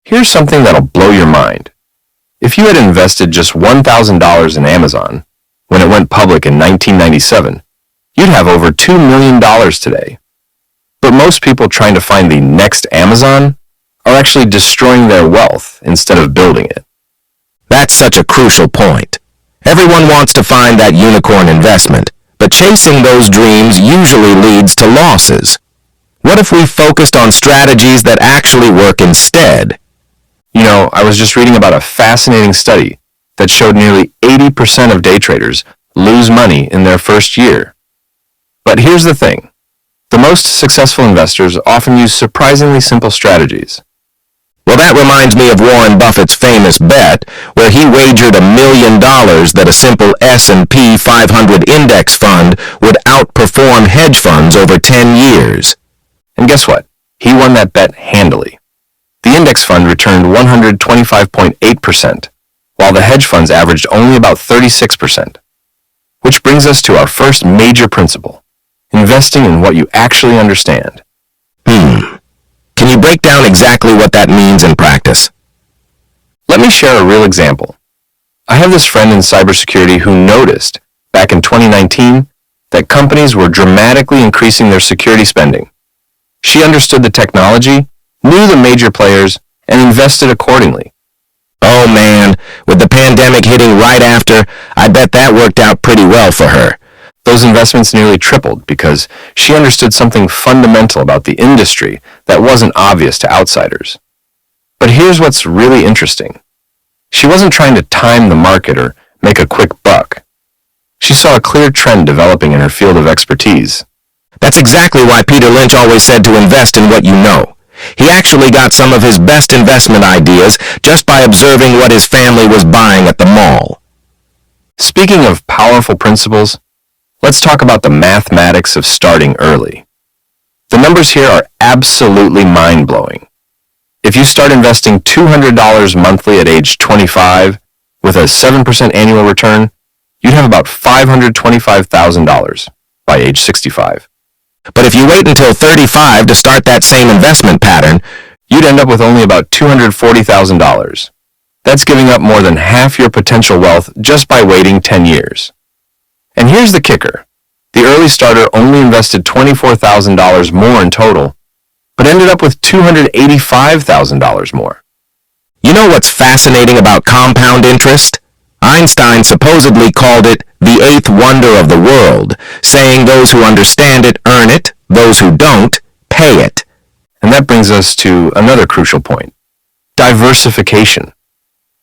Here's something that'll blow your mind. If you had invested just $1,000 in Amazon when it went public in 1997, you'd have over $2 million today. But most people trying to find the next Amazon are actually destroying their wealth instead of building it. That's such a crucial point. Everyone wants to find that unicorn investment, but chasing those dreams usually leads to losses. What if we focused on strategies that actually work instead? You know, I was just reading about a fascinating study that showed nearly 80% of day traders lose money in their first year. But here's the thing. The most successful investors often use surprisingly simple strategies. Well, that reminds me of Warren Buffett's famous bet, where he wagered $1 million that a simple S&P 500 index fund would outperform hedge funds over 10 years. And guess what? He won that bet handily. The index fund returned 125.8%, while the hedge funds averaged only about 36%. Which brings us to our first major principle, investing in what you actually understand. Can you break down exactly what that means in practice? Let me share a real example. I have this friend in cybersecurity who noticed, back in 2019, that companies were dramatically increasing their security spending. She understood the technology, knew the major players, and invested accordingly. Oh man, with the pandemic hitting right after, I bet that worked out pretty well for her. Those investments nearly tripled because she understood something fundamental about the industry that wasn't obvious to outsiders. But here's what's really interesting. She wasn't trying to time the market or make a quick buck. She saw a clear trend developing in her field of expertise. That's exactly why Peter Lynch always said to invest in what you know. He actually got some of his best investment ideas just by observing what his family was buying at the mall. Speaking of powerful principles, let's talk about the mathematics of starting early. The numbers here are absolutely mind-blowing. If you start investing $200 monthly at age 25 with a 7% annual return, you'd have about $525,000 by age 65. But if you wait until 35 to start that same investment pattern, you'd end up with only about $240,000. That's giving up more than half your potential wealth just by waiting 10 years. And here's the kicker. The early starter only invested $24,000 more in total, but ended up with $285,000 more. You know what's fascinating about compound interest? Einstein supposedly called it the eighth wonder of the world, saying those who understand it earn it, those who don't pay it. And that brings us to another crucial point. Diversification.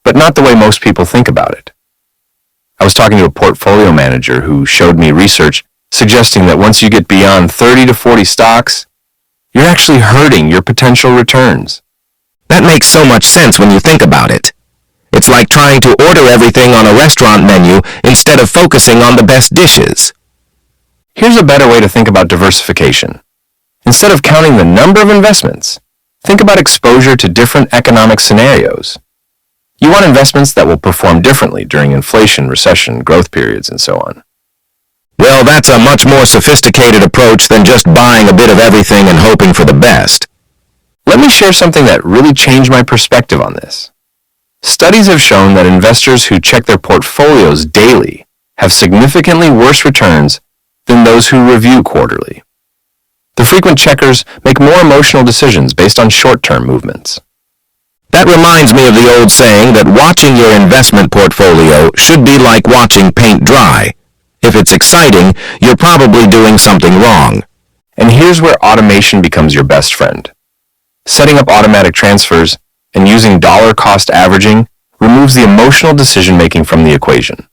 But not the way most people think about it. I was talking to a portfolio manager who showed me research suggesting that once you get beyond 30 to 40 stocks, you're actually hurting your potential returns. That makes so much sense when you think about it. It's like trying to order everything on a restaurant menu instead of focusing on the best dishes. Here's a better way to think about diversification. Instead of counting the number of investments, think about exposure to different economic scenarios. You want investments that will perform differently during inflation, recession, growth periods, and so on. Well, that's a much more sophisticated approach than just buying a bit of everything and hoping for the best. Let me share something that really changed my perspective on this. Studies have shown that investors who check their portfolios daily have significantly worse returns than those who review quarterly. The frequent checkers make more emotional decisions based on short-term movements. That reminds me of the old saying that watching your investment portfolio should be like watching paint dry. If it's exciting, you're probably doing something wrong. And here's where automation becomes your best friend. Setting up automatic transfers and using dollar cost averaging removes the emotional decision-making from the equation.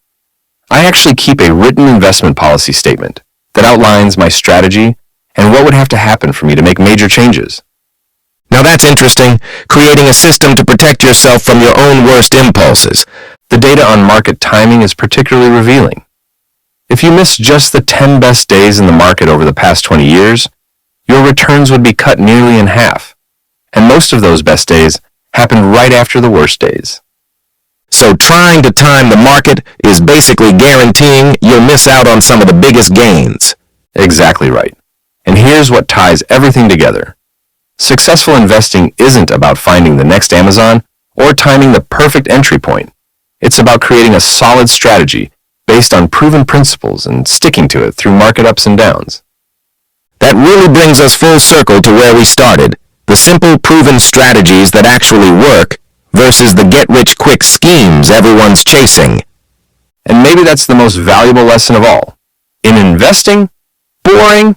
I actually keep a written investment policy statement that outlines my strategy and what would have to happen for me to make major changes. Now that's interesting, creating a system to protect yourself from your own worst impulses. The data on market timing is particularly revealing. If you miss just the 10 best days in the market over the past 20 years, your returns would be cut nearly in half, and most of those best days happen right after the worst days. So trying to time the market is basically guaranteeing you'll miss out on some of the biggest gains. Exactly right. And here's what ties everything together. Successful investing isn't about finding the next Amazon or timing the perfect entry point. It's about creating a solid strategy based on proven principles and sticking to it through market ups and downs. That really brings us full circle to where we started, the simple proven strategies that actually work versus the get-rich-quick schemes everyone's chasing. And maybe that's the most valuable lesson of all. In investing, boring